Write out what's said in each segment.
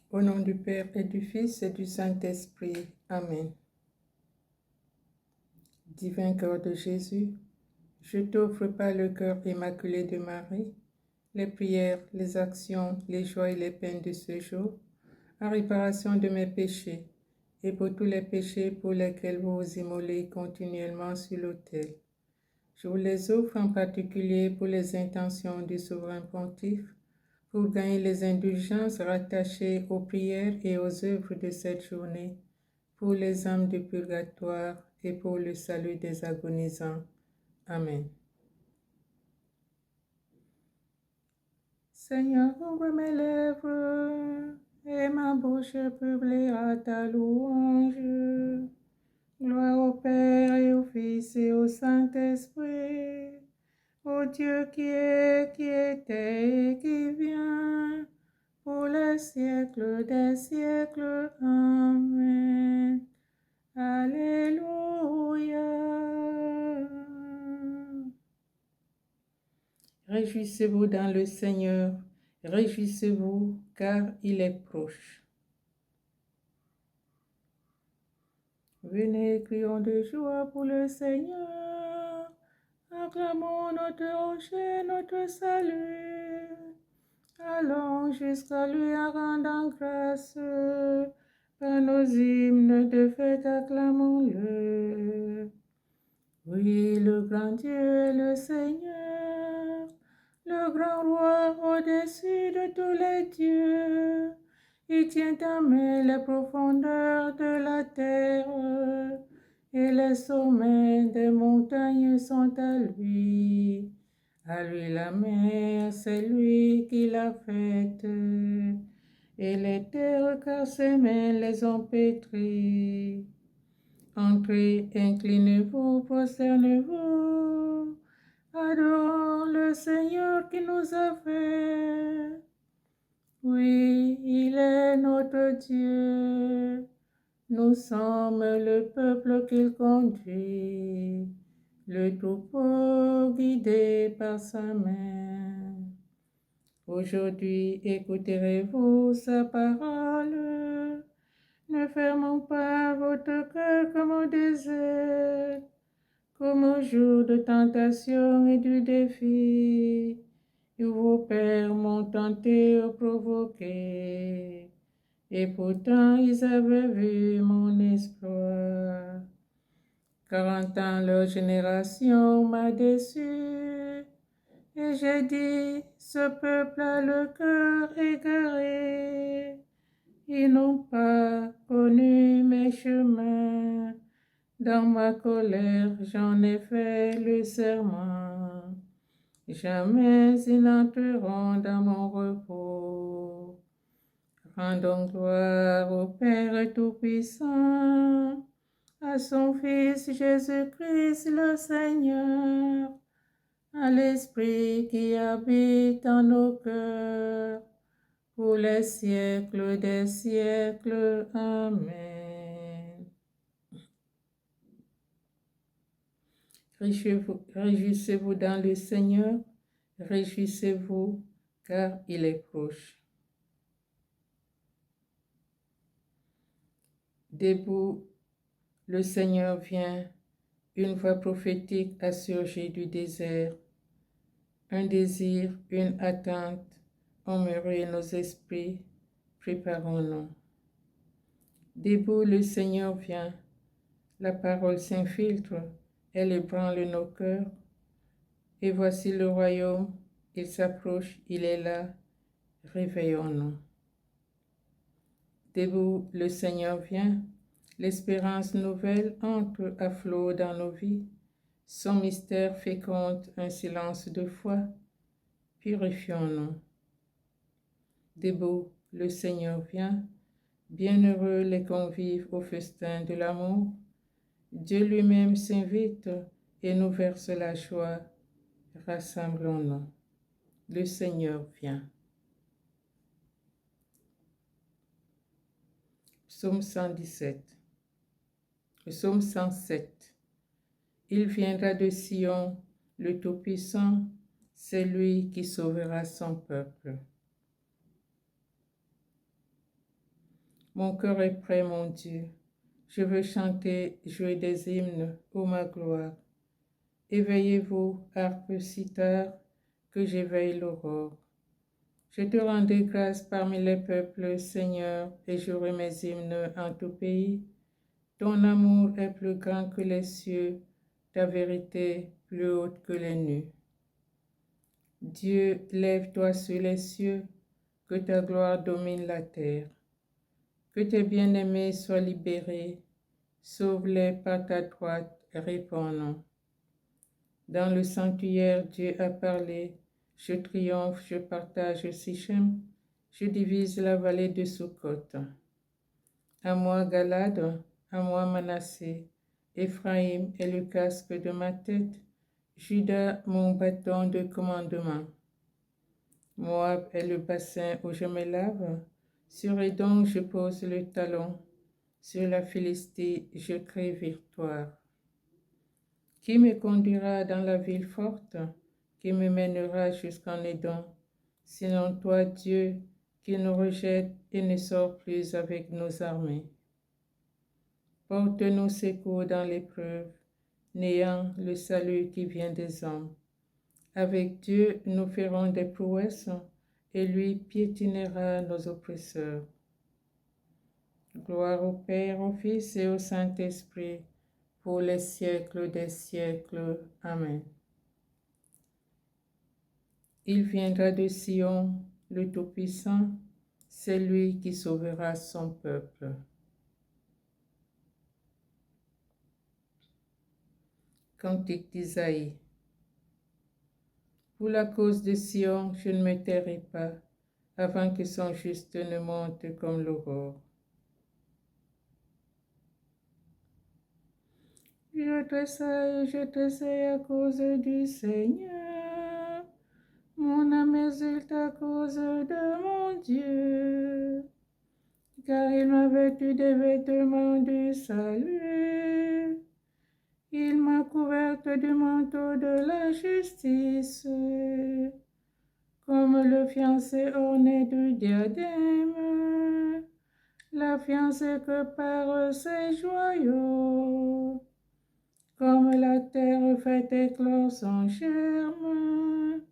Au nom du Père et du Fils et du Saint-Esprit. Amen. Divin cœur de Jésus, je t'offre par le cœur immaculé de Marie, les prières, les actions, les joies et les peines de ce jour, en réparation de mes péchés, et pour tous les péchés pour lesquels vous vous immolez continuellement sur l'autel. Je vous les offre en particulier pour les intentions du souverain pontife, pour gagner les indulgences rattachées aux prières et aux œuvres de cette journée, pour les âmes du purgatoire et pour le salut des agonisants. Amen. Seigneur, ouvre mes lèvres, et ma bouche publiera ta louange. Gloire au Père et au Fils et au Saint-Esprit, au Dieu qui est, qui était et qui vient, pour les siècles des siècles. Amen. Alléluia. Réjouissez-vous dans le Seigneur, réjouissez-vous car il est proche. Venez, crions de joie pour le Seigneur, acclamons notre rocher, notre salut. Allons jusqu'à lui en rendant grâce, par nos hymnes de fête acclamons-le. Oui, le grand Dieu est le Seigneur, le grand roi au-dessus de tous les dieux. Il tient en main les profondeurs de la terre, et les sommets des montagnes sont à lui. À lui la mer, c'est lui qui l'a faite, et les terres car ses mains les ont pétries. Entrez, inclinez-vous, prosternez-vous, adorons le Seigneur qui nous a fait. Oui, il est notre Dieu, nous sommes le peuple qu'il conduit, le troupeau guidé par sa main. Aujourd'hui, écouterez-vous sa parole. Ne fermons pas votre cœur comme au désert, comme au jour de tentation et du défi, où vos pères m'ont tenté ou provoqué, et pourtant ils avaient vu mon espoir. 40 ans leur génération m'a déçu, et j'ai dit, ce peuple a le cœur égaré. Ils n'ont pas connu mes chemins. Dans ma colère, j'en ai fait le serment. Jamais ils n'entreront dans mon repos. Rendons gloire au Père Tout-Puissant, à son Fils Jésus-Christ le Seigneur, à l'Esprit qui habite en nos cœurs, pour les siècles des siècles. Amen. Réjouissez-vous dans le Seigneur, réjouissez-vous, car il est proche. Debout, le Seigneur vient, une voix prophétique a surgi du désert. Un désir, une attente ont mûri nos esprits, préparons-nous. Debout, le Seigneur vient, la parole s'infiltre, elle ébranle nos cœurs. Et voici le royaume, il s'approche, il est là, réveillons-nous. Debout, le Seigneur vient, l'espérance nouvelle entre à flot dans nos vies. Son mystère féconde un silence de foi, purifions-nous. Debout, le Seigneur vient, bienheureux les convives au festin de l'amour. Dieu lui-même s'invite et nous verse la joie. Rassemblons-nous. Le Seigneur vient. Psaume 117. Psaume 107. Il viendra de Sion, le Tout-Puissant, c'est lui qui sauvera son peuple. Mon cœur est prêt, mon Dieu. Je veux chanter, jouer des hymnes, ô ma gloire. Éveillez-vous, harpe si tard, que j'éveille l'aurore. Je te rendrai grâce parmi les peuples, Seigneur, et jouerai mes hymnes en tout pays. Ton amour est plus grand que les cieux, ta vérité plus haute que les nues. Dieu, lève-toi sur les cieux, que ta gloire domine la terre. Que tes bien-aimés soient libérés, sauve-les par ta droite et répands-nous. Dans le sanctuaire, Dieu a parlé, je triomphe, je partage Sichem, je divise la vallée de Sukkot. À moi Galade, à moi Manassé, Éphraïm est le casque de ma tête, Juda mon bâton de commandement. Moab est le bassin où je me lave, sur Édom je pose le talon, sur la Philistie je crie victoire. Qui me conduira dans la ville forte, qui me mènera jusqu'en Édom, sinon toi, Dieu, qui nous rejette et ne sort plus avec nos armées. Porte-nous secours dans l'épreuve, n'ayant le salut qui vient des hommes. Avec Dieu, nous ferons des prouesses, et lui piétinera nos oppresseurs. Gloire au Père, au Fils et au Saint-Esprit, pour les siècles des siècles. Amen. Il viendra de Sion, le Tout-Puissant, c'est lui qui sauvera son peuple. Cantique d'Isaïe. Pour la cause de Sion, je ne me tairai pas, avant que son juste ne monte comme l'aurore. Je tressaille à cause du Seigneur. Mon âme exulte à cause de mon Dieu, car il m'a vêtu des vêtements du salut. Il m'a couverte du manteau de la justice, comme le fiancé orné du diadème, la fiancée que par ses joyaux, comme la terre fait éclore son germe,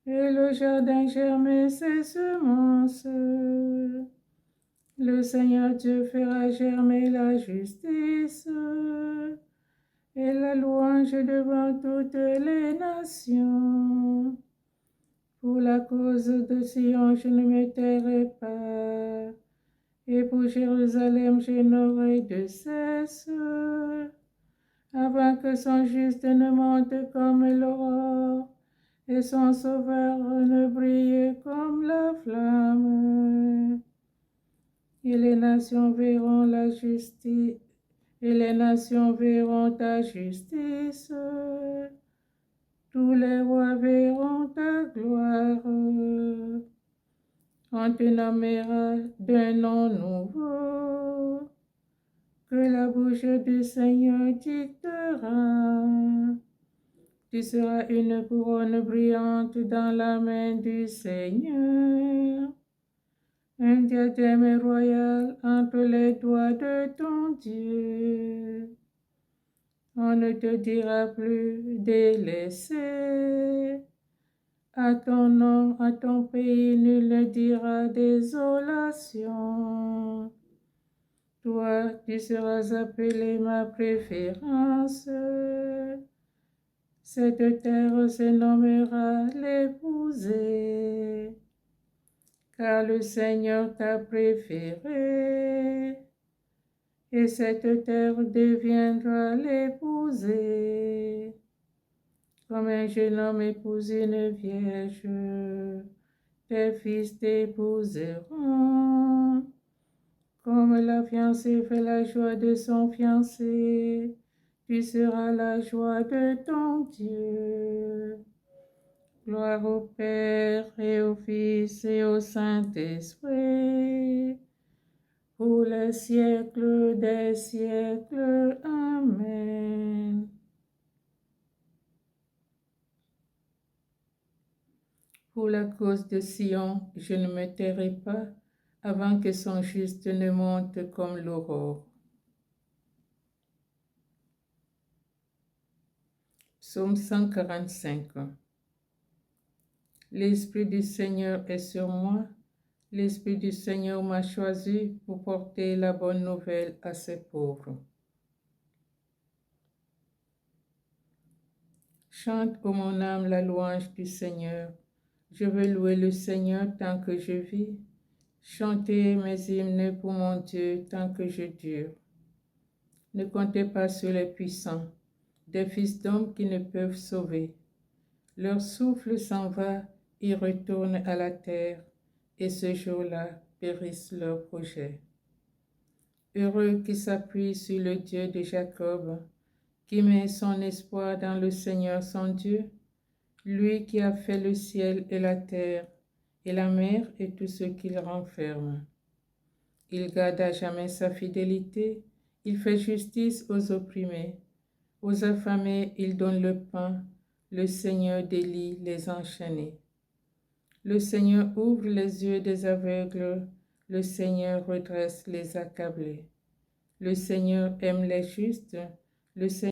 et le jardin germer ses semences. Le Seigneur Dieu fera germer la justice et la louange devant toutes les nations. Pour la cause de Sion, je ne me tairai pas, et pour Jérusalem, je n'aurai de cesse, avant que son juste ne monte comme l'aurore, et son sauveur ne brille comme la flamme. Et les nations verront la justice, et les nations verront ta justice. Tous les rois verront ta gloire. On te nommera d'un nom nouveau, que la bouche du Seigneur dictera. Tu seras une couronne brillante dans la main du Seigneur, un diadème royal entre les doigts de ton Dieu. On ne te dira plus délaissé. À ton nom, à ton pays, nul ne dira désolation. Toi, tu seras appelé ma préférence. Cette terre se nommera l'épousée, car le Seigneur t'a préféré, et cette terre deviendra l'épousée. Comme un jeune homme épouse une vierge, tes fils t'épouseront. Comme la fiancée fait la joie de son fiancé, tu seras la joie de ton Dieu. Gloire au Père et au Fils et au Saint-Esprit, pour les siècles des siècles. Amen. Pour la cause de Sion, je ne me tairai pas, avant que son juste ne monte comme l'aurore. Psaume 145. L'Esprit du Seigneur est sur moi. L'Esprit du Seigneur m'a choisi pour porter la bonne nouvelle à ses pauvres. Chante, ô mon âme, la louange du Seigneur. Je veux louer le Seigneur tant que je vis. Chanter mes hymnes pour mon Dieu tant que je dure. Ne comptez pas sur les puissants, des fils d'hommes qui ne peuvent sauver. Leur souffle s'en va, ils retournent à la terre, et ce jour-là périssent leurs projets. Heureux qui s'appuie sur le Dieu de Jacob, qui met son espoir dans le Seigneur son Dieu, lui qui a fait le ciel et la terre, et la mer et tout ce qu'il renferme. Il garde à jamais sa fidélité, il fait justice aux opprimés. Aux affamés, il donne le pain, le Seigneur délie les enchaînés. Le Seigneur ouvre les yeux des aveugles, le Seigneur redresse les accablés. Le Seigneur aime les justes, le Seigneur